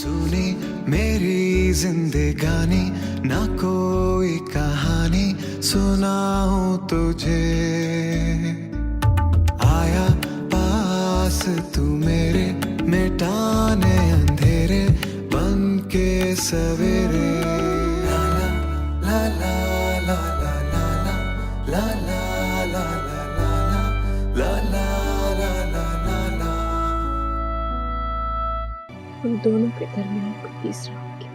सुनी मेरी जिंदगानी, ना कोई कहानी सुनाऊं तुझे। आया पास तू मेरे, मिटाने अंधेरे बन के सवेरे। ला ला ला ला ला ला ला ला ला ला ला ला ला ला ला ला। हम दोनों के दरमियान कोई तीसरा हो गया।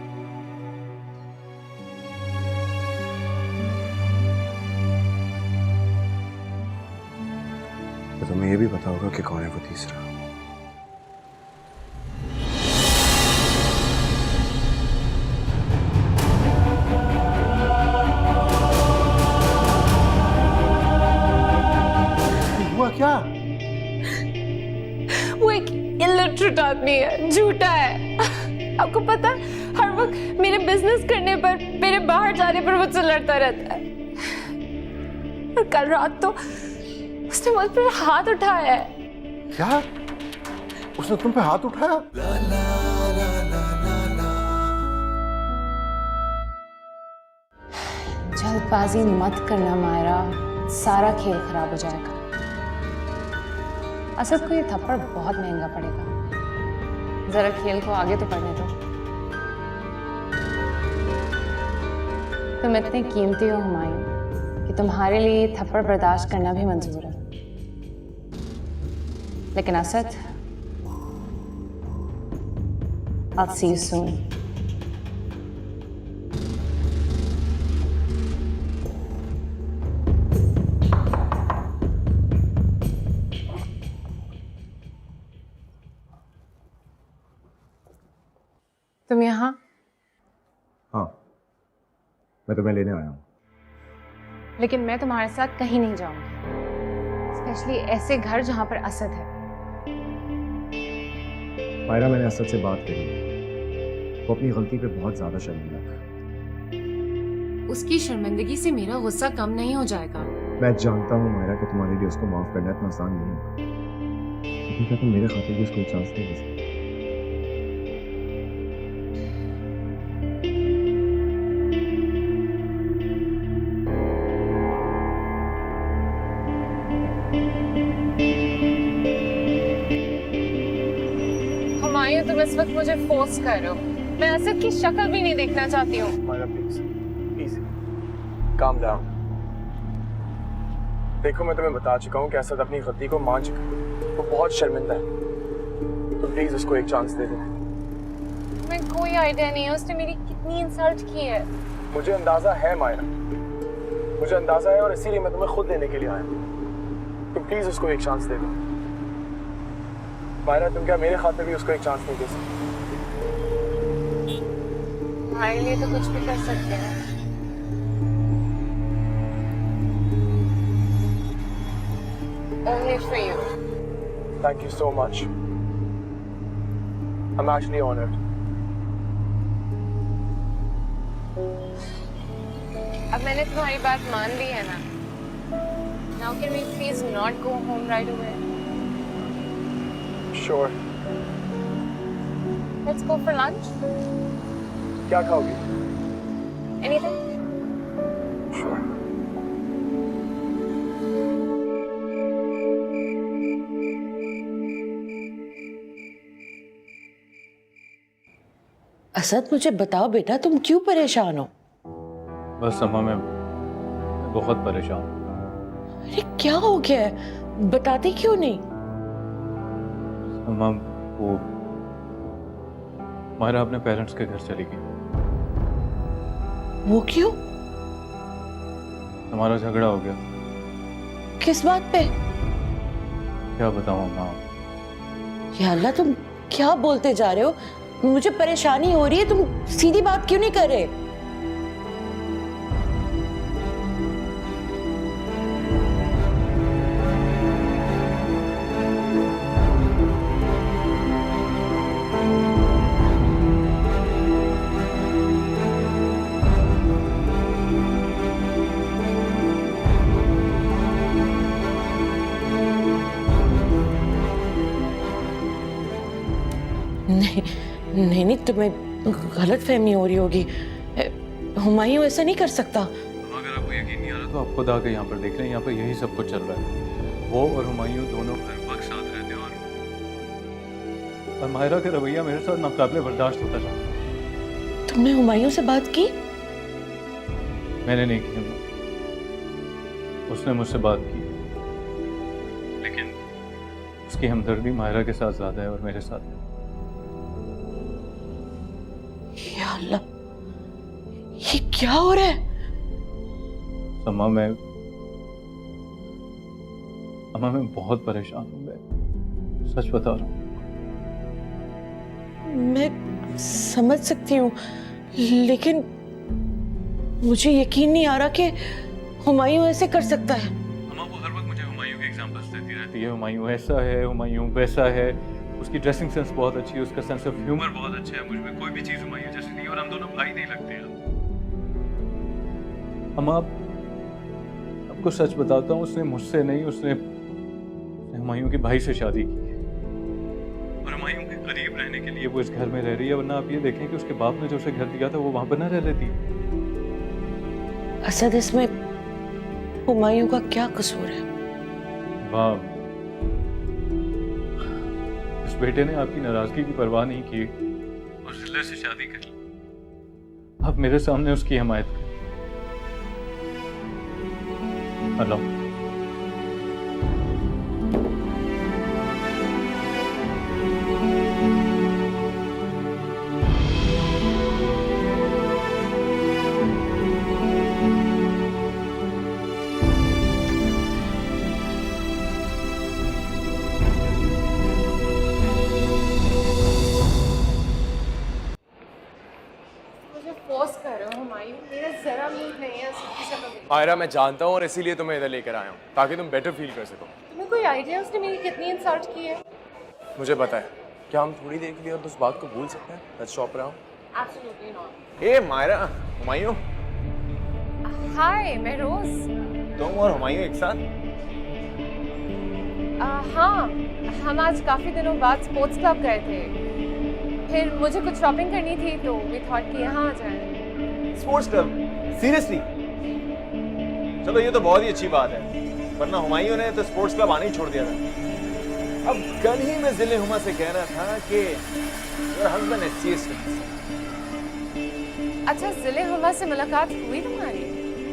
तो तुम्हें ये भी पता होगा कि कौन है वो तीसरा। हुआ क्या? वो एक इलिटरेट आदमी है, झूठा है। आपको पता है, हर वक्त मेरे बिजनेस करने पर, मेरे बाहर जाने पर मुझसे लड़ता रहता है। और कल रात तो उसने मुझ पर हाथ उठाया है। क्या? उसने तुम पे हाथ उठाया? जल्दबाजी मत करना मायरा, सारा खेल खराब हो जाएगा। असद को ये थप्पड़ बहुत महंगा पड़ेगा। जरा खेल को आगे तो बढ़ने दो। तुम इतने कीमती हो हुमायूं कि तुम्हारे लिए ये थप्पड़ बर्दाश्त करना भी मंजूर है। लेकिन Asad, I'll see you soon. तुम यहाँ? हाँ, मैं तुम्हें लेने आया हूँ। लेकिन मैं तुम्हारे साथ कहीं नहीं जाऊंगी, स्पेशली ऐसे घर जहां पर असद है। मायरा, मैंने असद से बात करी, वो अपनी गलती पे बहुत ज्यादा शर्मिंदा था। उसकी शर्मिंदगी से मेरा गुस्सा कम नहीं हो जाएगा। मैं जानता हूँ मायरा कि तुम्हारे लिए उसको माफ करना इतना आसान नहीं होगा, लेकिन क्या तुम मेरे खातिर भी उसको एक चांस नहीं दे सकते? हुमायूं, तुम इस वक्त मुझे फोर्स कर रहे हो। मैं असद की शक्ल भी नहीं देखना चाहती हूँ। Myra please, easy, calm down. देखो, मैं तुम्हें बता चुका हूँ कि असद अपनी गलती को मान चुका है, वो बहुत शर्मिंदा है। तो प्लीज उसको एक चांस दे दो। मैं कोई आइडिया नहीं है उसने मेरी कितनी इंसल्ट की है। मुझे अंदाजा है मायरा, मुझे अंदाजा है, और इसीलिए मैं तुम्हें खुद लेने के लिए आया हूँ। तो प्लीज उसको एक चांस दे दो। मायरा, तुम क्या मेरे खातिर भी उसको एक चांस नहीं दे सकती? हमारे लिए तो कुछ भी कर सकते हैं। Only for you. Thank you so much. I'm actually honored. अब मैंने तुम्हारी बात मान ली है ना? Now can we please not go home right away? Sure. Let's go for lunch. क्या खाओगी? Anything? Sure. असद, मुझे बताओ बेटा, तुम क्यों परेशान हो? बस अम्मा, मैं बहुत परेशान हूँ। अरे क्या हो गया है? बताते क्यों नहीं? अम्मा, वो मायरा अपने पेरेंट्स के घर चली गई। वो क्यों? हमारा झगड़ा हो गया। किस बात पे? क्या बताऊँ अम्मा। या अल्लाह, तुम क्या बोलते जा रहे हो? मुझे परेशानी हो रही है, तुम सीधी बात क्यों नहीं कर रहे? नहीं नहीं नहीं, तुम्हें गलत फहमी हो रही होगी। हुमायूं ऐसा नहीं कर सकता। अगर आपको यकीन नहीं आ रहा तो आप खुद आके यहाँ पर देख लें, यहाँ पर यही सब कुछ चल रहा है। वो और हुमायूं दोनों हर वक्त साथ रहते हैं और माहिरा का रवैया मेरे साथ नाकाबिले बर्दाश्त होता जाता। तुमने हुमायूं से बात की? मैंने नहीं की, उसने मुझसे बात की, लेकिन उसकी हमदर्दी माहिरा के साथ ज्यादा है और मेरे साथ नहीं। या अल्लाह, ये क्या हो रहा है? अम्मा मैं बहुत परेशान हूँ, मैं सच बता रहा हूँ। मैं समझ सकती हूँ, लेकिन मुझे यकीन नहीं आ रहा कि हुमायूं ऐसे कर सकता है। अम्मा वो हर वक्त मुझे हुमायूं के एग्जांपल्स देती रहती है, हुमायूं ऐसा है, हुमायूं वैसा है, उसकी ड्रेसिंग सेंस बहुत अच्छी है, उसका सेंस ऑफ ह्यूमर बहुत अच्छा है, मुझ में कोई भी चीज़ हुमायूं जैसी नहीं, और हम दोनों भाई नहीं लगते हैं। अम्मा आपको सच बताता हूँ, उसने मुझसे नहीं, उसने हुमायूं के भाई से शादी की और हुमायूं के करीब रहने के लिए वो इस घर में रह रही है, वरना आप ये देखें कि उसके बाप ने जो उसे घर दिया था वो वहां पर ना रह लेती। असद, इसमें हुमायूं का क्या कसूर है? वाह, इस बेटे ने आपकी नाराजगी की परवाह नहीं की और जिले से शादी कर ली। आप मेरे सामने उसकी हिमायत करें। हेलो, मुझे फोर्स कर रहे हो हुमायूं, मेरा जरा मूड नहीं है उसकी शक्ल देखने। मायरा मैं जानता हूँ और इसीलिए तुम्हें इधर लेकर आया हूँ ताकि तुम बेटर फील कर सको। तुम्हें कोई आइडिया उसने मेरी कितनी इंसल्ट की है? मुझे पता है, क्या हम थोड़ी देर के लिए उस बात को भूल सकते हैं? Let's shop around. Absolutely not. ए मायरा, हुमायूं, हाय, मैं रोज। तुम और हुमायूं एक साथ? हाँ, हम आज काफ़ी दिनों बाद स्पोर्ट्स क्लब गए थे, फिर मुझे कुछ शॉपिंग करनी थी तो वी थॉट कि यहाँ आ जाएं। Sports club? सीरियसली? चलो ये तो बहुत ही अच्छी बात है, वरना हुमायूं ने तो स्पोर्ट्स क्लब आने ही छोड़ दिया था। अब कल ही मैं जिले हुमा से कह रहा था कि योर हस्बैंड इज सीरियस। अच्छा, जिले हुमा से मुलाकात हुई तुम्हारी?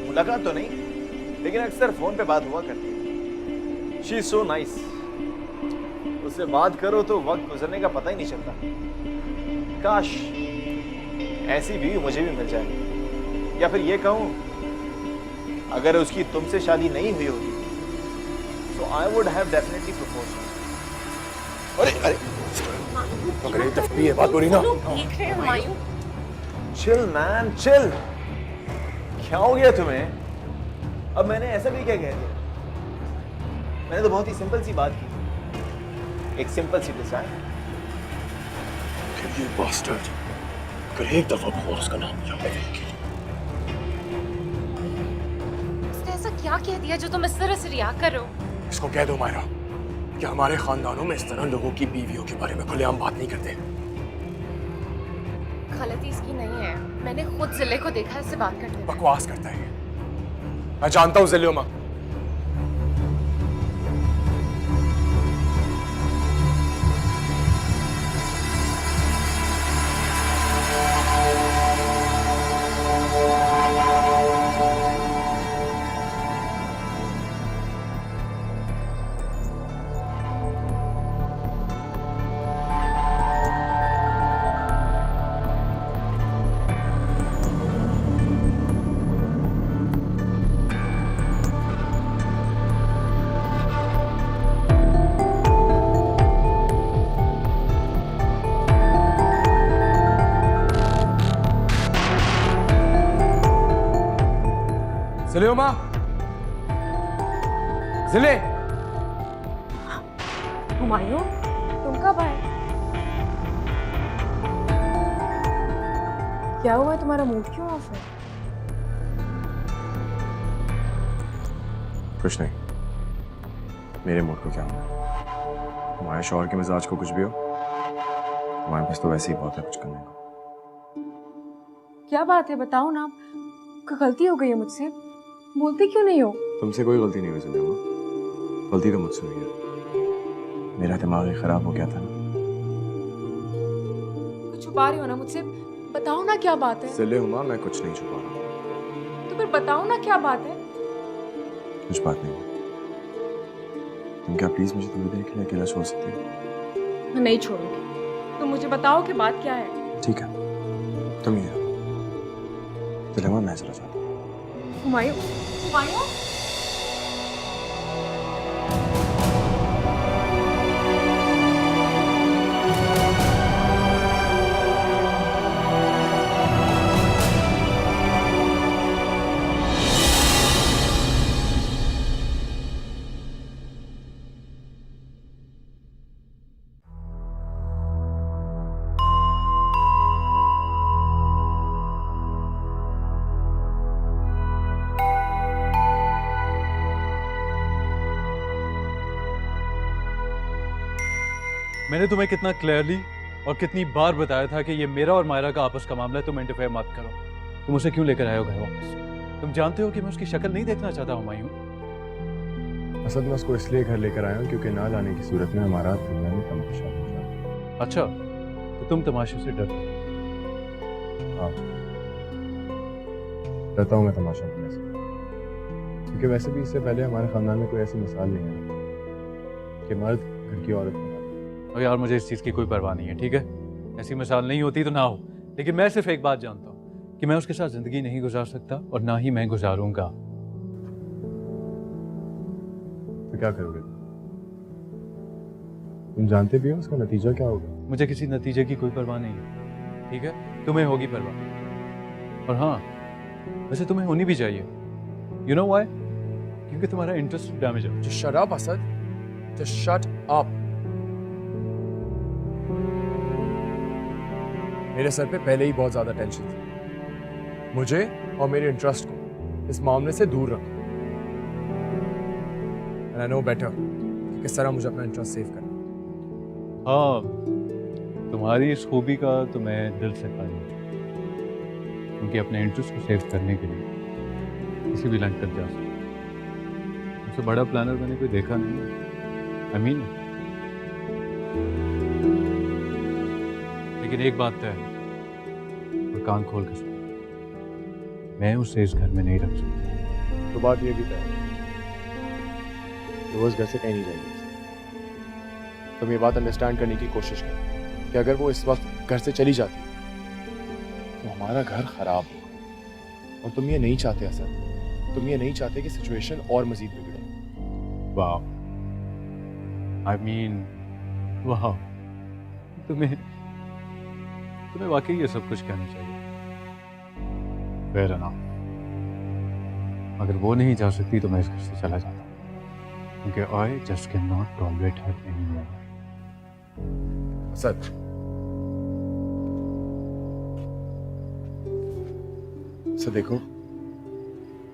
मुलाकात तो नहीं, लेकिन अक्सर फोन पे बात हुआ करती है। She is so nice. उससे बात करो तो वक्त गुजरने का पता ही नहीं चलता। काश ऐसी भी मुझे भी मिल जाए, या फिर ये कहूं, अगर उसकी तुमसे शादी नहीं हुई होती तो I would have definitely proposed. अरे अरे अरे तफबी है, बात बुरी ना। देख रहे हो हुमायूं? Chill man chill. क्या हो गया तुम्हें? अब मैंने ऐसा भी क्या कह दिया? मैंने तो बहुत ही सिंपल सी बात की, एक सिंपल सी डिजाइन। You bastard! अगर एक दफा और उसका नाम लिया मैं देखी। उसने ऐसा क्या कह दिया जो तुम इस तरह से रिएक्ट कर रहे हो? इसको कह दो मायरा कि हमारे खानदानों में इस तरह लोगों की बीवियों के बारे में खुलेआम बात नहीं करते। गलती इसकी नहीं है, मैंने खुद जिले को देखा इससे बात करते हुए। बकवास करता है, मैं जानता हूँ जिले हुमा। जिले हुमा, जिले। हुमायूं, तुम कब आए? क्या हुआ, तुम्हारा मूड क्यों ऑफ है? कुछ नहीं, मेरे मूड को क्या होना? तुम्हारे शौहर के मिजाज को कुछ भी हो, तुम्हारे पास तो वैसे ही बहुत है कुछ करने को। क्या बात है, बताओ ना। कोई गलती हो गई है मुझसे? बोलते क्यों नहीं हो? तुमसे कोई गलती नहीं हुई सुलेमा, गलती तो मुझसे हुई है। मेरा दिमाग ही खराब हो गया था ना। कुछ छुपा रहे हो ना मुझसे? बताओ ना क्या बात है। सुलेमा, मैं कुछ नहीं छुपा रहा हूँ। तो फिर बताओ ना क्या बात है। कुछ बात नहीं। तुम क्या प्लीज मुझे थोड़ी देर के लिए अकेला छोड़ सकती हो? मैं नहीं छोड़ूंगी। तुम मुझे बताओ कि बात क्या है। ठीक है, तुम ही रहो। सुलेमा, मैं चला जाता हूँ। हुमायूं, हुमायूं। मैंने तुम्हें कितना क्लियरली और कितनी बार बताया था कि ये मेरा और मायरा का आपस का मामला है, तुम इंटरफेयर मत करो। तुम उसे क्यों लेकर आए हो घर वापस? तुम जानते हो कि मैं उसकी शक्ल नहीं देखना चाहता हुमायूं। असद, मैं उसको इसलिए घर लेकर आया हूँ क्योंकि ना जाने की सूरत में हमारा दुनिया में तमाशा हो जाए। अच्छा, तो तुम तमाशे से डरते हो? हाँ, डरता हूँ मैं तमाशा करने से, क्योंकि वैसे भी इससे पहले हमारे खानदान में कोई ऐसी मिसाल नहीं है कि मर्द घर की औरत को। और यार, मुझे इस चीज़ की कोई परवाह नहीं है, ठीक है? ऐसी मिसाल नहीं होती तो ना हो, लेकिन मैं सिर्फ एक बात जानता हूँ कि मैं उसके साथ जिंदगी नहीं गुजार सकता और ना ही मैं गुजारूंगा। तो क्या करोगे? तुम जानते भी हो उसका नतीजा क्या होगा? मुझे किसी नतीजे की कोई परवाह नहीं है, ठीक है? तुम्हें होगी परवाह। और हाँ, वैसे तुम्हें होनी भी चाहिए। You know why? क्योंकि तुम्हारा इंटरेस्ट डैमेज है। Just shut up, Asad. Just shut up। मेरे सर पे पहले ही बहुत ज्यादा टेंशन थी। मुझे और मेरे इंटरेस्ट को इस मामले से दूर रखो। And I know better कि किस तरह मुझे अपना इंटरेस्ट सेव करना। हाँ, तुम्हारी इस खूबी का तो मैं दिल से कायल हूं, क्योंकि अपने इंटरेस्ट को सेव करने के लिए किसी भी लाइन तक जा सकते। मुझसे बड़ा प्लानर मैंने कोई देखा नहीं। I mean, लेकिन एक बात तय है, और कान खोल कर सुनो, मैं उसे इस घर में नहीं रख सकता। तो बात ये भी तय है कि वो इस घर से कहीं नहीं जाएगी। तुम ये बात अंडरस्टैंड करने की कोशिश करो कि अगर वो इस वक्त घर से चली जाती तो हमारा घर खराब होगा, और तुम ये नहीं चाहते असद। तुम ये नहीं चाहते कि सिचुएशन और मजीद बिगड़े। वाह, I mean, वाह, तुम्हें वाकई ये सब कुछ कहना चाहिए। Fair enough। अगर वो नहीं जा सकती तो मैं इस घर से चला जाता, क्योंकि I just cannot tolerate her anymore। Asad, देखो,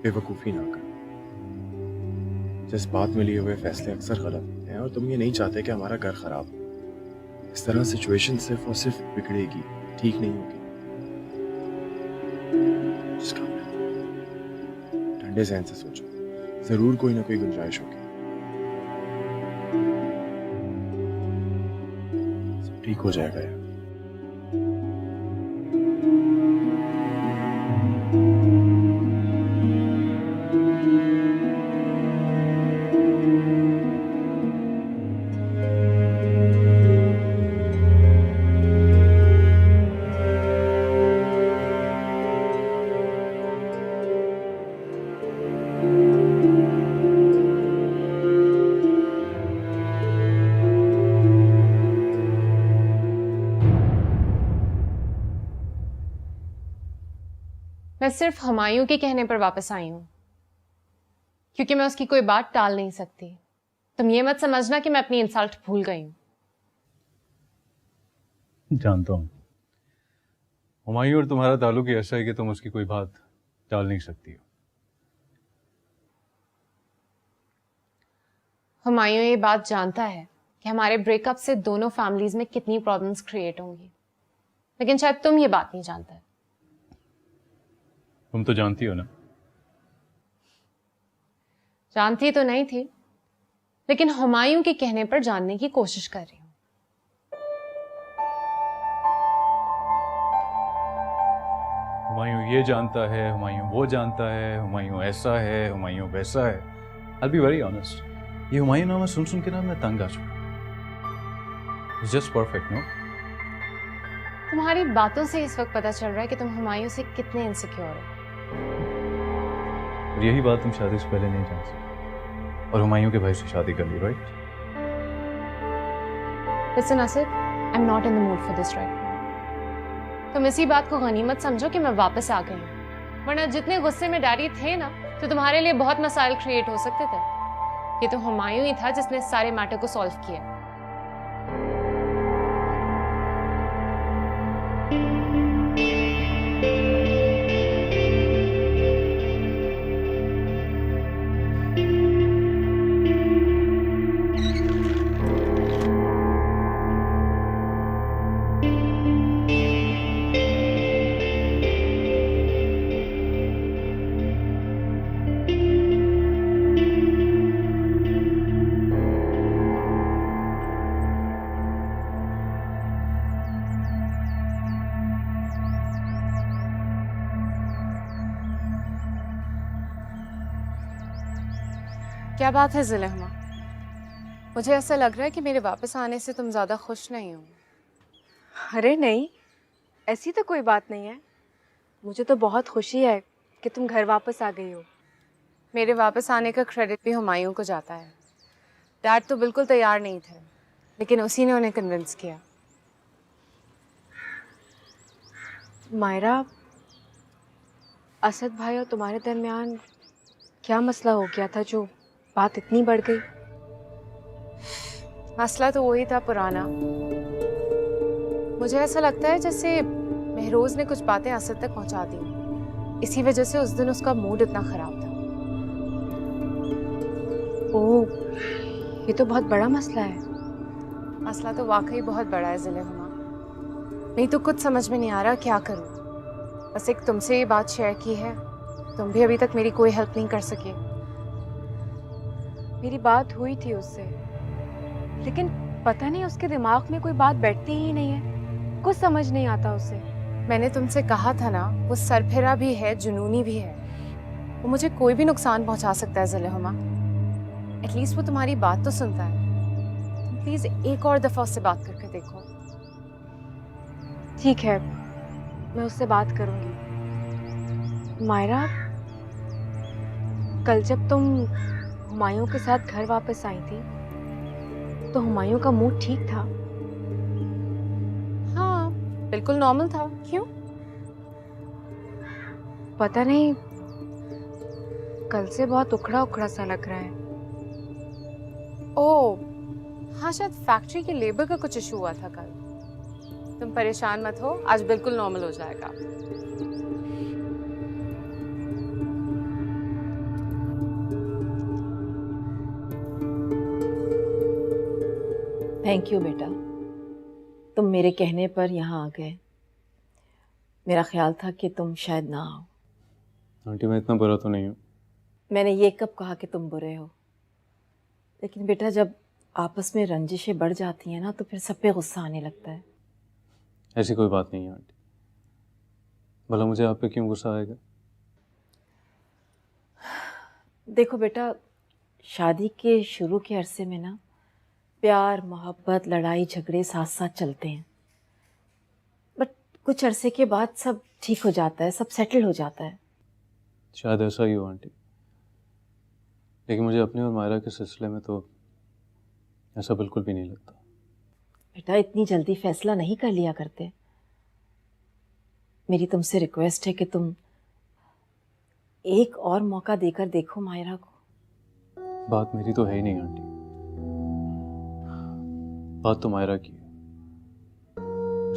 बेवकूफ़ी ना कर। जज्बात में लिए हुए फैसले अक्सर गलत होते हैं, और तुम ये नहीं चाहते कि हमारा घर खराब हो। इस तरह सिचुएशन सिर्फ और सिर्फ बिगड़ेगी, ठीक नहीं होगी। Just calm down। ठंडे जहन से सोचो, जरूर कोई ना कोई गुंजाइश होगी। सब ठीक हो जाएगा यार। मैं सिर्फ हुमायूं के कहने पर वापस आई हूं, क्योंकि मैं उसकी कोई बात टाल नहीं सकती। तुम ये मत समझना कि मैं अपनी इंसल्ट भूल गई हूं। जानता हूं, हुमायूं और तुम्हारा ताल्लुक ही ऐसा है कि तुम उसकी कोई बात टाल नहीं सकती हो। हुमायूं ये बात जानता है कि हमारे ब्रेकअप से दोनों फैमिलीज में कितनी प्रॉब्लम्स क्रिएट होंगी, लेकिन शायद तुम ये बात नहीं जानते। तुम तो जानती हो ना। जानती तो नहीं थी, लेकिन हुमायूं के कहने पर जानने की कोशिश कर रही हूँ। हुमायूं ये जानता है, हुमायूं वो जानता है, हुमायूं ऐसा है, हुमायूं वैसा है। I'll be very honest, ये हुमायूं नाम सुन सुन के ना मैं तंग आ चुका। It's just perfect, no? तुम्हारी बातों से इस वक्त पता चल रहा है कि तुम हुमायूं से कितने इनसिक्योर हो। और यही बात तुम शादी से पहले नहीं जान सकते और हुमायूं के भाई से शादी कर ली, right? Listen, Asad, I'm not in the mood for this right now. तुम इसी बात को गनीमत समझो कि मैं वापस आ गई हूँ, वरना जितने गुस्से में डैडी थे ना, तो तुम्हारे लिए बहुत मसाइल क्रिएट हो सकते थे। ये तो हुमायूं ही था जिसने सारे मैटर को सॉल्व किया। क्या बात है ज़ुलेखा? मुझे ऐसा लग रहा है कि मेरे वापस आने से तुम ज़्यादा खुश नहीं हो। अरे नहीं, ऐसी तो कोई बात नहीं है। मुझे तो बहुत खुशी है कि तुम घर वापस आ गई हो। मेरे वापस आने का क्रेडिट भी हुमायूं को जाता है। डैड तो बिल्कुल तैयार नहीं थे, लेकिन उसी ने उन्हें कन्विंस किया। मायरा, असद भाई और तुम्हारे दरमियान क्या मसला हो गया था जो बात इतनी बढ़ गई? मसला तो वही था पुराना। मुझे ऐसा लगता है जैसे महरोज ने कुछ बातें असद तक पहुंचा दी, इसी वजह से उस दिन उसका मूड इतना खराब था। ओह, ये तो बहुत बड़ा मसला है। मसला तो वाकई बहुत बड़ा है ज़ुलेखा। नहीं तो कुछ समझ में नहीं आ रहा क्या करूं। बस एक तुमसे ये बात शेयर की है, तुम भी अभी तक मेरी कोई हेल्प नहीं कर सके। मेरी बात हुई थी उससे, लेकिन पता नहीं उसके दिमाग में कोई बात बैठती ही नहीं है। कुछ समझ नहीं आता उसे। मैंने तुमसे कहा था ना, वो सरफिरा भी है, जुनूनी भी है। वो मुझे कोई भी नुकसान पहुंचा सकता है ज़ुलेखा। एटलीस्ट वो तुम्हारी बात तो सुनता है। तुम प्लीज एक और दफा उससे बात करके देखो। ठीक है, मैं उससे बात करूंगी। मायरा, कल जब तुम हुमायूं के साथ घर वापस आई थी तो हुमायूं का मूड ठीक था? हाँ, बिल्कुल नॉर्मल था। क्यों? पता नहीं, कल से बहुत उखड़ा उखड़ा सा लग रहा है। ओह हाँ, शायद फैक्ट्री के लेबर का कुछ इशू हुआ था कल। तुम परेशान मत हो, आज बिल्कुल नॉर्मल हो जाएगा। थैंक यू बेटा, तुम मेरे कहने पर यहाँ आ गए। मेरा ख्याल था कि तुम शायद ना आओ। आंटी मैं इतना बुरा तो नहीं हूँ। मैंने ये कब कहा कि तुम बुरे हो? लेकिन बेटा, जब आपस में रंजिशें बढ़ जाती हैं ना, तो फिर सब पे गुस्सा आने लगता है। ऐसी कोई बात नहीं है आंटी। भला मुझे आप पे क्यों गुस्सा आएगा? देखो बेटा, शादी के शुरू के अरसे में ना प्यार, मोहब्बत, लड़ाई झगड़े साथ साथ चलते हैं, बट कुछ अरसे के बाद सब ठीक हो जाता है, सब सेटल हो जाता है। शायद ऐसा ही हो आंटी, लेकिन मुझे अपने और मायरा के सिलसिले में तो ऐसा बिल्कुल भी नहीं लगता। बेटा, इतनी जल्दी फैसला नहीं कर लिया करते। मेरी तुमसे रिक्वेस्ट है कि तुम एक और मौका देकर देखो मायरा को। बात मेरी तो है ही नहीं आंटी, बात तो मायरा की है।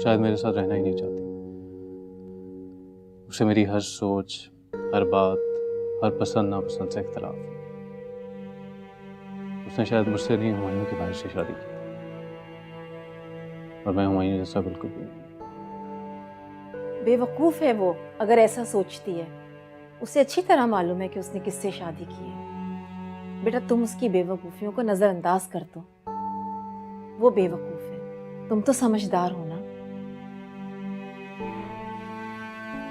शायद मेरे साथ रहना ही नहीं चाहती। उसे मेरी हर सोच, हर बात, हर पसंद नापसंद से इख्तलाफ है। उसने शायद मुझसे नहीं, हुमायूं के भाई से शादी की। और मैं हुमायूं जैसा बिल्कुल भी नहीं। बेवकूफ़ है वो अगर ऐसा सोचती है। उसे अच्छी तरह मालूम है कि उसने किससे शादी की है। बेटा तुम उसकी बेवकूफ़ियों को नज़रअंदाज कर दो। वो बेवकूफ़ है, तुम तो समझदार हो ना।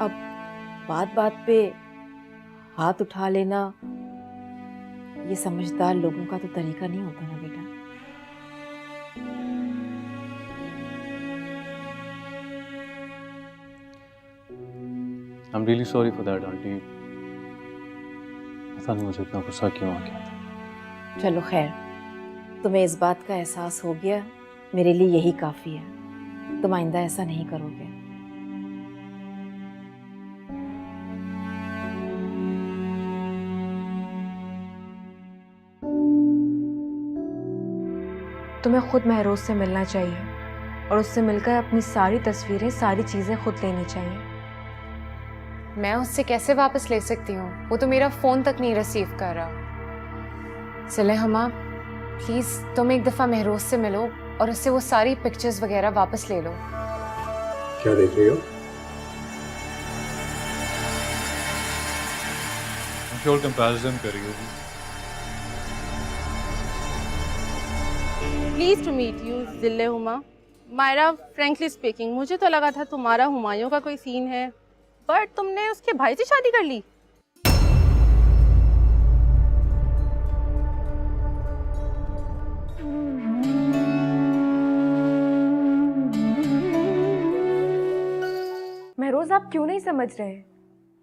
अब बात बात पे हाथ उठा लेना ये समझदार लोगों का तो तरीका नहीं होता ना बेटा। I'm really sorry for that, aunty. पता नहीं मुझे इतना गुस्सा क्यों आ गया था। चलो खैर, तुम्हें इस बात का एहसास हो गया, मेरे लिए यही काफ़ी है। तुम आइंदा ऐसा नहीं करोगे। तुम्हें खुद महरोज से मिलना चाहिए और उससे मिलकर अपनी सारी तस्वीरें, सारी चीज़ें खुद लेनी चाहिए। मैं उससे कैसे वापस ले सकती हूँ? वो तो मेरा फ़ोन तक नहीं रिसीव कर रहा। सलेहमा, प्लीज़ तुम एक दफ़ा महरोज से मिलो और उससे वो सारी पिक्चर्स वगैरह वापस ले लो। क्या देख रही हो? श्योर कंपैरिजन कर रही होगी। प्लीज टू मीट यू जिले हुमा। मायरा, फ्रेंकली स्पीकिंग मुझे तो लगा था तुम्हारा हुमायूं का कोई सीन है, बट तुमने उसके भाई से शादी कर ली। महरोज, आप क्यों नहीं समझ रहे?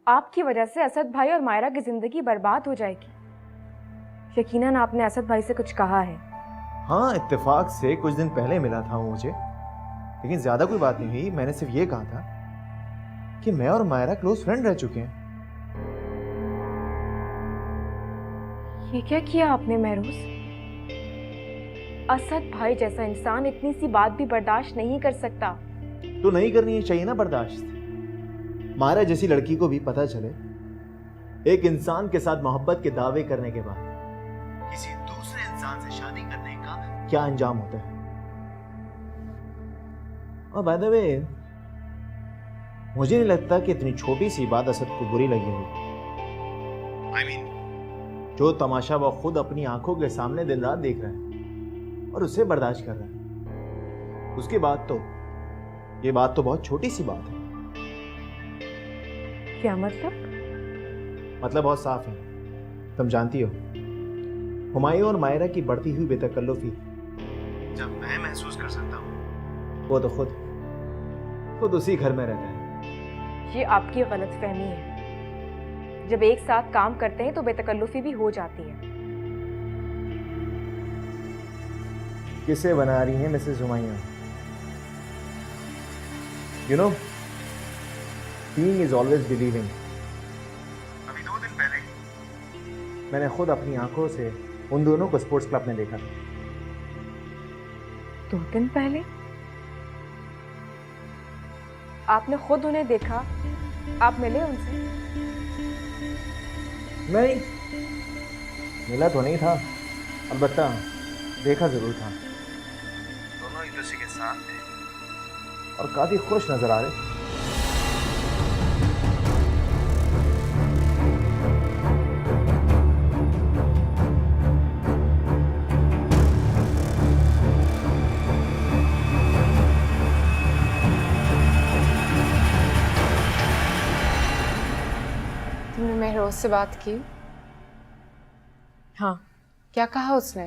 आपकी वजह से असद भाई और मायरा की जिंदगी बर्बाद हो जाएगी। यकीनन आपने असद भाई से कुछ कहा है। हाँ, इत्तेफाक से कुछ दिन पहले मिला था वो मुझे, लेकिन ज्यादा कोई बात नहीं हुई। मैंने सिर्फ ये कहा था कि मैं और मायरा क्लोज फ्रेंड रह चुके हैं। ये क्या किया आपने महरोज? असद भाई जैसा इंसान इतनी सी बात भी बर्दाश्त नहीं कर सकता। तो नहीं करनी चाहिए ना बर्दाश्त। मायरा जैसी लड़की को भी पता चले एक इंसान के साथ मोहब्बत के दावे करने के बाद किसी दूसरे इंसान से शादी करने का क्या अंजाम होता है। और बाय द वे, मुझे नहीं लगता कि इतनी छोटी सी बात असद को बुरी लगी होगी। I mean, जो तमाशा वो खुद अपनी आंखों के सामने दिन रात देख रहा है और उसे बर्दाश्त कर रहा है, उसके बाद तो ये बात तो बहुत छोटी सी बात है। क्या मतलब? मतलब बहुत साफ है। तुम जानती हो, हुमायूं और मायरा की बढ़ती हुई बेतकल्लुफी जब मैं महसूस कर सकता हूँ, वो तो खुद उसी घर में रहता है। ये आपकी गलतफहमी है। जब एक साथ काम करते हैं तो बेतकल्लुफी भी हो जाती है। किसे बना रही हैं Mrs Humayun? You know, seeing is always believing. अभी 2 दिन पहले मैंने खुद अपनी आंखों से उन दोनों को स्पोर्ट्स क्लब में देखा। 2 दिन पहले आपने खुद उन्हें देखा? आप मिले उनसे? नहीं, मिला तो नहीं था, अलबत्ता देखा जरूर था। दोनों एक दूसरे के साथ थे और काफी खुश नजर आ रहे। तुमने महरोज से बात की? हाँ। क्या कहा उसने?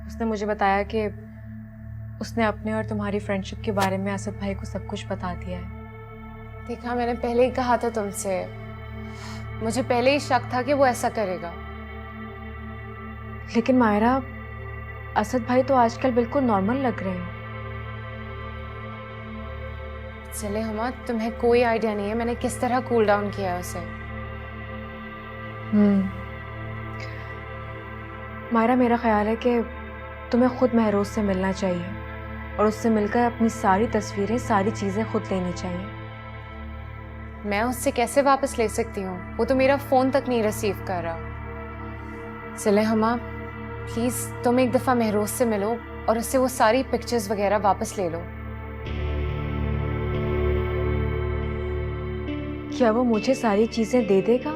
उसने मुझे बताया कि उसने अपने और तुम्हारी फ्रेंडशिप के बारे में असद भाई को सब कुछ बता दिया है। देखा, मैंने पहले ही कहा था तुमसे। मुझे पहले ही शक था कि वो ऐसा करेगा। लेकिन मायरा, असद भाई तो आजकल बिल्कुल नॉर्मल लग रहे हैं। चले हमा, तुम्हें कोई आइडिया नहीं है मैंने किस तरह कूल डाउन किया है उसे। मायरा, मेरा ख्याल है कि तुम्हें खुद महरोज से मिलना चाहिए और उससे मिलकर अपनी सारी तस्वीरें, सारी चीज़ें खुद लेनी चाहिए। मैं उससे कैसे वापस ले सकती हूँ? वो तो मेरा फ़ोन तक नहीं रिसीव कर रहा। चले हमा, प्लीज़ तुम एक दफ़ा महरोज से मिलो और उससे वो सारी पिक्चर्स वगैरह वापस ले लो। क्या वो मुझे सारी चीजें दे देगा?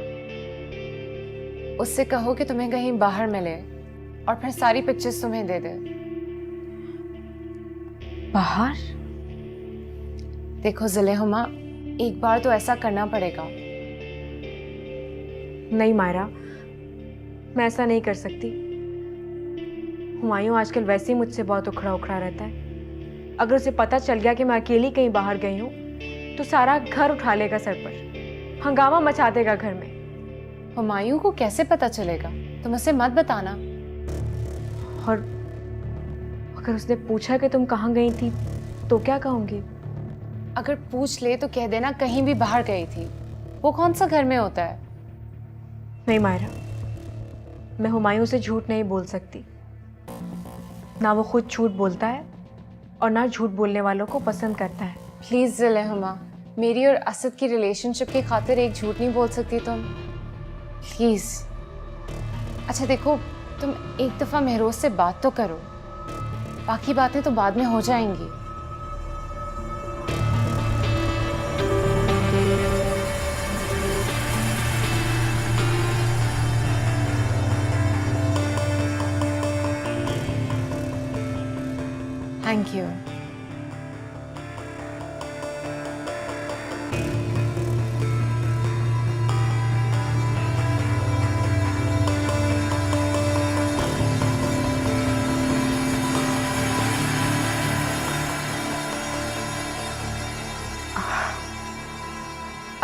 उससे कहो कि तुम्हें कहीं बाहर मिले और फिर सारी पिक्चर्स तुम्हें दे दे। बाहर? देखो ज़िले-हुमा, एक बार तो ऐसा करना पड़ेगा। नहीं मायरा, मैं ऐसा नहीं कर सकती। हुमायूं आजकल वैसे ही मुझसे बहुत उखड़ा उखड़ा रहता है। अगर उसे पता चल गया कि मैं अकेली कहीं बाहर गई हूँ तो सारा घर उठा लेगा सर पर, हंगामा मचा देगा घर में। हुमायूं को कैसे पता चलेगा? तुम उसे मत बताना। और अगर उसने पूछा कि तुम कहाँ गई थी तो क्या कहूँगी? अगर पूछ ले तो कह देना कहीं भी बाहर गई थी। वो कौन सा घर में होता है? नहीं मायरा, मैं हुमायूं से झूठ नहीं बोल सकती। ना वो खुद झूठ बोलता है और ना झूठ बोलने वालों को पसंद करता है। प्लीज़ ज़िले-हुमा, मेरी और असद की रिलेशनशिप की खातिर एक झूठ नहीं बोल सकती तुम? प्लीज़। अच्छा देखो, तुम एक दफ़ा महरोज से बात तो करो, बाकी बातें तो बाद में हो जाएंगी। Thank you.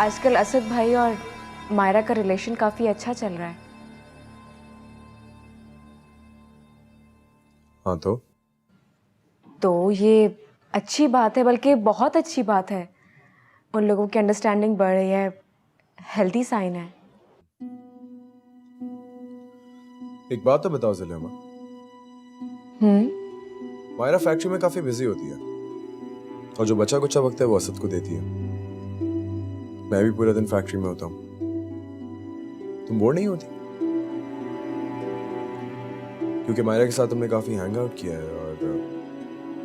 आजकल असद भाई और मायरा का रिलेशन काफी अच्छा चल रहा है। हाँ तो ये अच्छी बात है, बल्कि बहुत अच्छी बात है। उन लोगों की अंडरस्टैंडिंग बढ़ रही है, हेल्दी साइन है। एक बात तो बताओ ज़िले-हुमा, मायरा फैक्ट्री में काफी बिजी होती है और जो बचा कुचा वक्त है वो असद को देती है। मैं भी पूरा दिन फैक्ट्री में होता हूँ। तुम बोर नहीं होती? क्योंकि मायरा के साथ हमने काफी हैंग आउट किया है और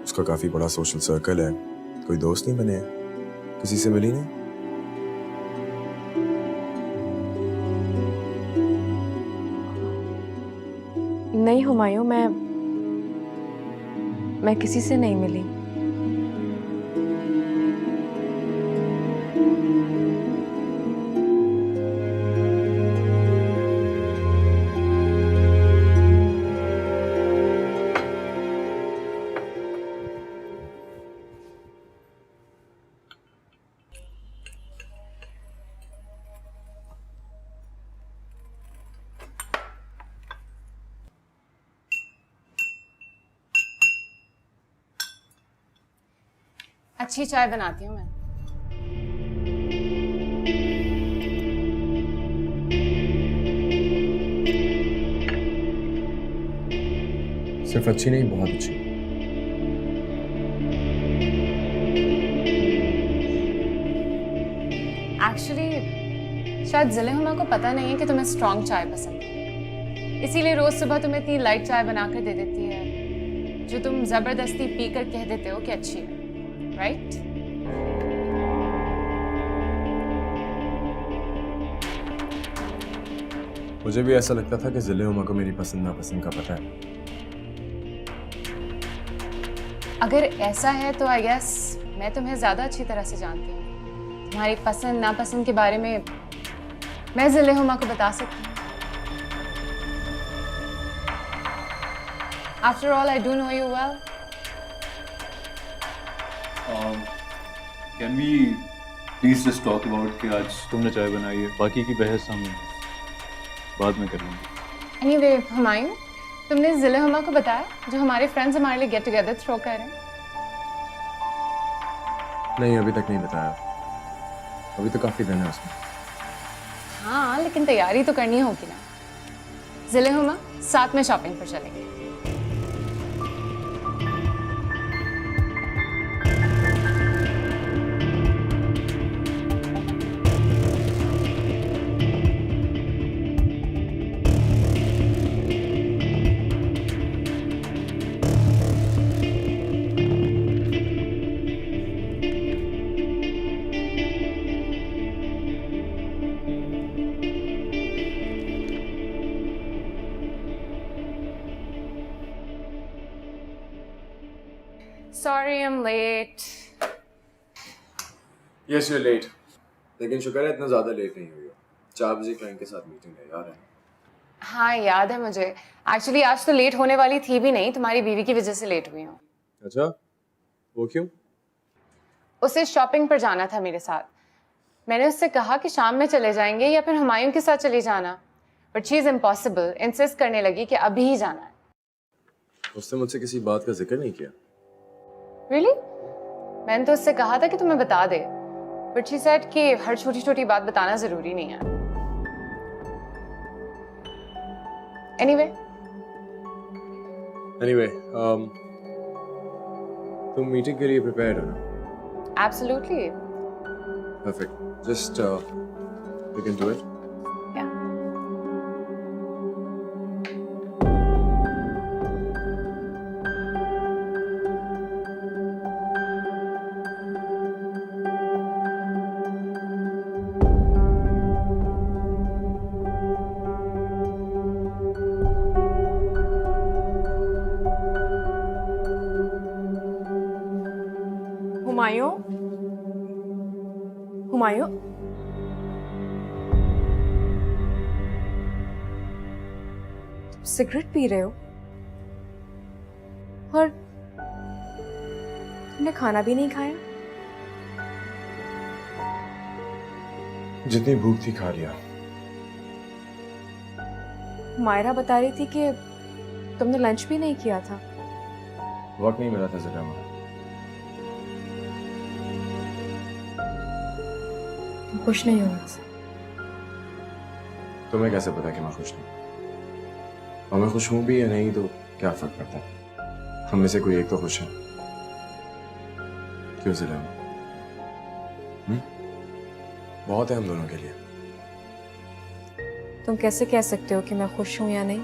उसका काफी बड़ा सोशल सर्कल है। कोई दोस्त नहीं बने हैं, किसी से मिली नहीं? नहीं हुमायूं, मैं किसी से नहीं मिली। अच्छी चाय बनाती हूँ मैं। सिर्फ अच्छी नहीं, बहुत अच्छी। एक्चुअली शायद ज़िले-हुमा को पता नहीं है कि तुम्हें स्ट्रॉन्ग चाय पसंद है, इसीलिए रोज सुबह तुम्हें इतनी लाइट चाय बनाकर दे देती है, जो तुम जबरदस्ती पीकर कह देते हो कि अच्छी है, राइट? मुझे भी ऐसा लगता था कि ज़िले-हुमा को मेरी पसंद नापसंद का पता है। अगर ऐसा है तो आई गेस मैं तुम्हें ज़्यादा अच्छी तरह से जानती हूँ। तुम्हारी पसंद नापसंद के बारे में मैं ज़िले-हुमा को बता सकती हूँ। After all, I do know you well. Can we please just talk about कि आज तुमने चाय बनाई है, बाकी की बहस हम बाद में कर लेंगे। Anyway, हुमायूं, तुमने ज़िले-हुमा को बताया जो हमारे फ्रेंड्स हमारे लिए गेट टुगेदर थ्रो कर रहे हैं? नहीं, अभी तक नहीं बताया। अभी तो काफी दिन है उसमें। हाँ, लेकिन तैयारी तो करनी होगी ना। ज़िले-हुमा, साथ में शॉपिंग पर चलेंगे। late. यस यू लेट, लेकिन शुक्र है इतना ज़्यादा लेट नहीं हुई हो। 4 बजे क्लाइंट के साथ मीटिंग है, याद है? हाँ याद है मुझे। एक्चुअली आज तो लेट होने वाली थी भी नहीं, तुम्हारी बीवी की वजह से लेट हुई हूँ। अच्छा, वो क्यों? उसे शॉपिंग पर जाना था मेरे साथ। मैंने उससे कहा कि शाम में चले जाएंगे या फिर हुमायूं के साथ चली जाना, but she is impossible, insist करने लगी कि अभी ही जाना है। उसने मुझसे किसी बात का जिक्र नहीं किया। Really? मैंने तो उससे कहा था कि तुम्हें बता दे, बट शी सेड कि हर छोटी छोटी बात बताना जरूरी नहीं है। Anyway, तुम मीटिंग के लिए प्रिपेयर्ड हो ना? absolutely. Perfect. Just we can do it. Yeah. Humayun, Humayun, cigarette P रहे हो और तुमने खाना भी नहीं खाया? जितनी भूख थी खा लिया। मायरा बता रही थी कि तुमने लंच भी नहीं किया था। वक्त नहीं मिला था जरा मुझे। तुम खुश नहीं हो मुझसे? तुम्हें कैसे पता कि मैं खुश नहीं? और मैं खुश हूं भी या नहीं तो क्या फर्क पड़ता है? हम में से कोई एक तो खुश है। क्यों जिला में? बहुत है हम दोनों के लिए। तुम कैसे कह सकते हो कि मैं खुश हूं या नहीं?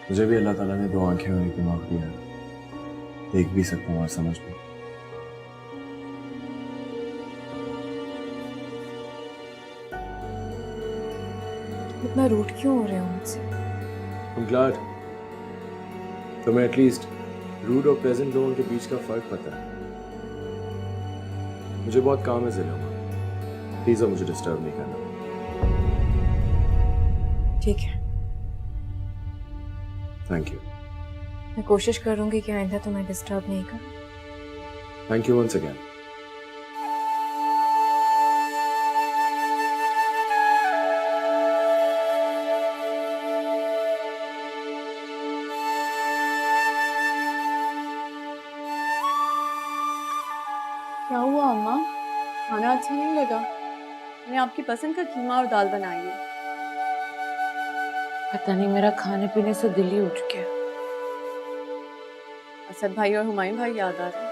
मुझे भी अल्लाह ताला ने 2 आंखें और एक दिमाग दिया है। देख भी सकता हूँ और समझ भी। इतना रूड क्यों हो रहे हो मुझसे? I'm glad तुम्हें एटलीस्ट रूड और प्रेजेंट लोगों के बीच का फर्क पता है। मुझे बहुत काम है जिला में, प्लीज अब मुझे डिस्टर्ब नहीं करना। ठीक है, थैंक यू। मैं कोशिश करूंगी कि आइंदा तुम्हें डिस्टर्ब नहीं करूं। Thank you once again. क्या हुआ अम्मा? खाना अच्छा नहीं लगा? मैंने आपकी पसंद का कीमा और दाल बनाई है। पता नहीं मेरा खाने पीने से दिल ही उठ गया। असद भाई और हुमायूं भाई याद आ रहे हैं।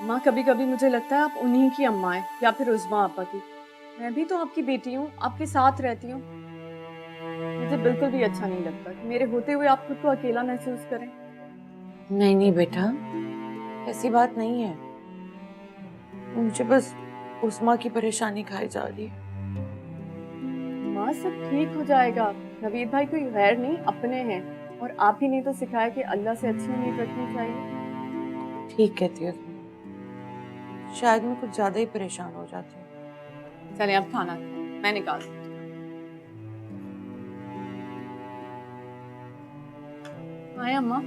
अम्मा कभी कभी मुझे लगता है आप उन्हीं की अम्मा है या फिर उस्मा आपा की। मैं भी तो आपकी बेटी हूँ, आपके साथ रहती हूँ। मुझे बिल्कुल भी अच्छा नहीं लगता कि मेरे होते हुए आप खुद को अकेला महसूस करें। नहीं नहीं बेटा, ऐसी बात नहीं है। मुझे बस उस्मा की परेशानी खाई जा रही है। माँ सब ठीक हो जाएगा। नवीद भाई कोई गैर नहीं, अपने हैं। और आप ही ने तो सिखाया कि अल्लाह से अच्छी उम्मीद रखनी चाहिए। ठीक कहती हो तुम। शायद मैं कुछ ज्यादा ही परेशान हो जाती हूँ। चले अब खाना खाएं, मैं निकालती हूँ। आए अम्मा।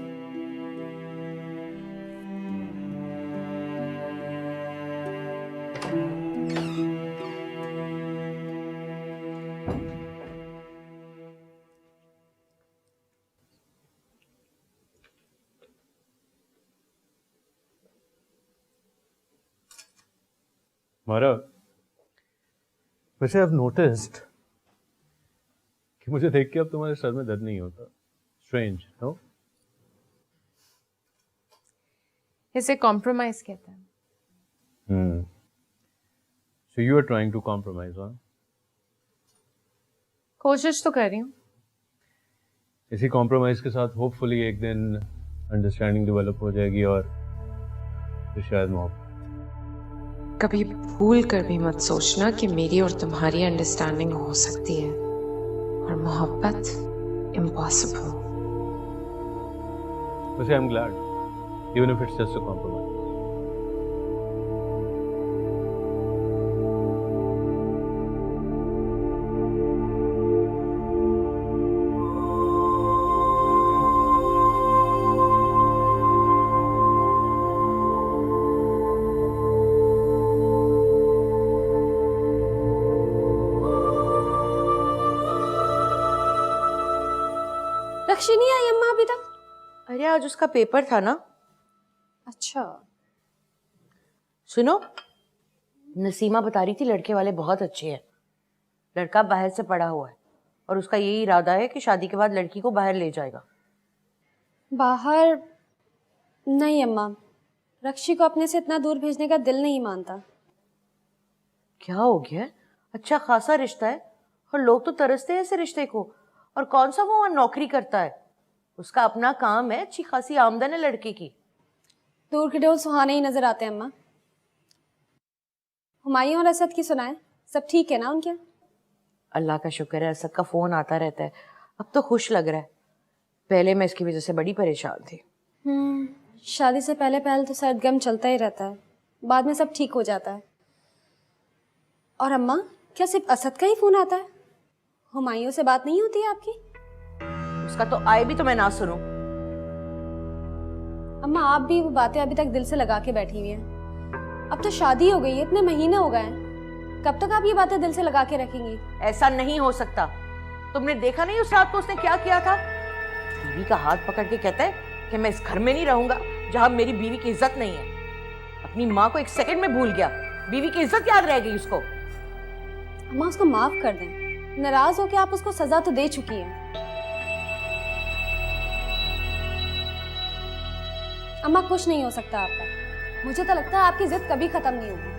मारा, वैसे I've noticed कि मुझे देख के अब तुम्हारे सर में दर्द नहीं होता। Strange, no? इसे कॉम्प्रोमाइज कहते हैं। So you are trying to compromise, huh? कोशिश तो कर रही हूँ। इसी कॉम्प्रोमाइज के साथ होपफुली एक दिन अंडरस्टैंडिंग डेवलप हो जाएगी और फिर शायद मोहब्बत। कभी भूल कर भी मत सोचना कि मेरी और तुम्हारी अंडरस्टैंडिंग हो सकती है और मोहब्बत इम्पॉसिबल। वैसे I am glad even if it's just a compromise. रक्षी नहीं आई अम्मा अभी तक? अरे आज उसका पेपर था ना। अच्छा। सुनो, नसीमा बता रही थी लड़के वाले बहुत अच्छे हैं। लड़का बाहर से पढ़ा हुआ है और उसका यही इरादा है कि शादी के बाद लड़की को बाहर ले जाएगा। बाहर नहीं अम्मा, रक्षी को अपने से इतना दूर भेजने का दिल नहीं मानता। क्या हो गया? अच्छा खासा रिश्ता है और लोग तो तरसते हैं इस रिश्ते को। और कौन सा वो वहाँ नौकरी करता है? उसका अपना काम है, अच्छी खासी आमदन है लड़के की। दूर के ढोल सुहाने ही नजर आते हैं अम्मा। हुमायूं और असद की सुनाए, सब ठीक है ना उनके? अल्लाह का शुक्र है, असद का फोन आता रहता है। अब तो खुश लग रहा है। पहले मैं इसकी वजह से बड़ी परेशान थी। शादी से पहले पहले तो सरगम चलता ही रहता है, बाद में सब ठीक हो जाता है। और अम्मा, क्या सिर्फ असद का ही फोन आता है? हुमायूं से बात नहीं होती है आपकी? उसका तो आए भी तो मैं ना सुनूं। अम्मा आप भी वो बातें अभी तक दिल से लगा के बैठी हुई हैं। अब तो शादी हो गई है, इतने महीने हो गए हैं, कब तक आप ये बातें दिल से लगा के रखेंगी? ऐसा नहीं हो सकता। तुमने देखा नहीं उस रात को उसने क्या किया था? बीवी का हाथ पकड़ के कहता है कि मैं इस घर में नहीं रहूंगा जहां मेरी बीवी की इज्जत नहीं है। अपनी माँ को एक सेकंड में भूल गया, बीवी की इज्जत याद रह गई उसको। अम्मा उसको माफ कर दें, नाराज हो के आप उसको सजा तो दे चुकी हैं। अम्मा कुछ नहीं हो सकता आपका, मुझे तो लगता है आपकी जिद कभी खत्म नहीं होगी।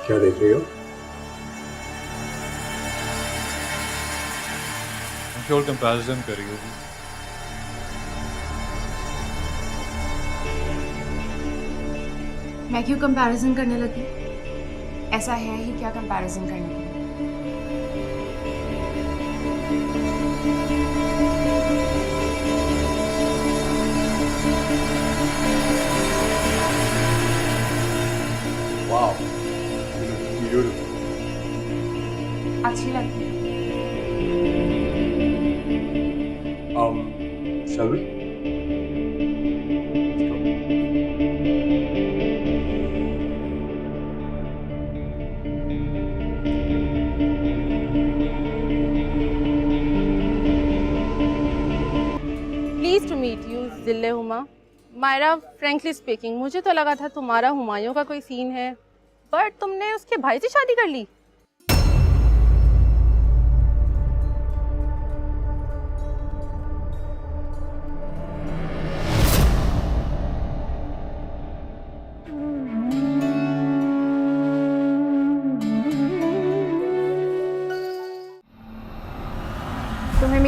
क्या देख रही हो? श्योर कंपैरिजन कर रही होगी। मैं क्यों कंपैरिजन करने लगी? ऐसा है ही क्या कंपैरिजन करने की? Wow, beautiful. अच्छी लगती है। Shall we? Pleased to meet you Zille Huma. Myra, frankly speaking मुझे तो लगा था तुम्हारा हुमायूं का कोई सीन है, बट तुमने उसके भाई से शादी कर ली।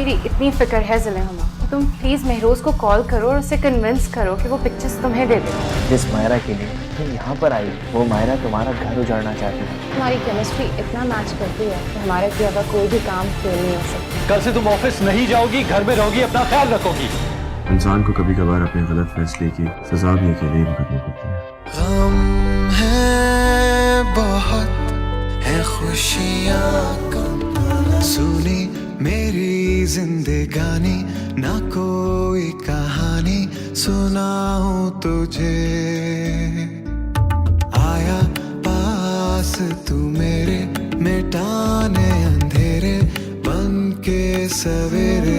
मेरी इतनी फिक्र है ज़िले हुमा, तुम प्लीज़ महरोज़ को कॉल करो और उसे कन्विंस करो कि वो पिक्चर्स तुम्हें दे दे। जिस मायरा के लिए तुम यहाँ पर आई, वो मायरा तुम्हारा घर उजाड़ना चाहती है। तुम्हारी केमिस्ट्री इतना मैच करती है कि हमारे किया हुआ कोई भी काम फेल नहीं हो सकता। कल से तुम ऑफिस नहीं जाओगी, घर में रहोगी, अपना ख्याल रखोगी। इंसान को कभी कभार अपने गलत फैसले की सजा भी अकेले ही भुगतनी पड़ती है। गम है बहुत है खुशियाँ कम, सुनी मेरी जिंदगानी ना कोई कहानी सुनाऊं तुझे। आया पास तू मेरे मिटाने अंधेरे बन के सवेरे।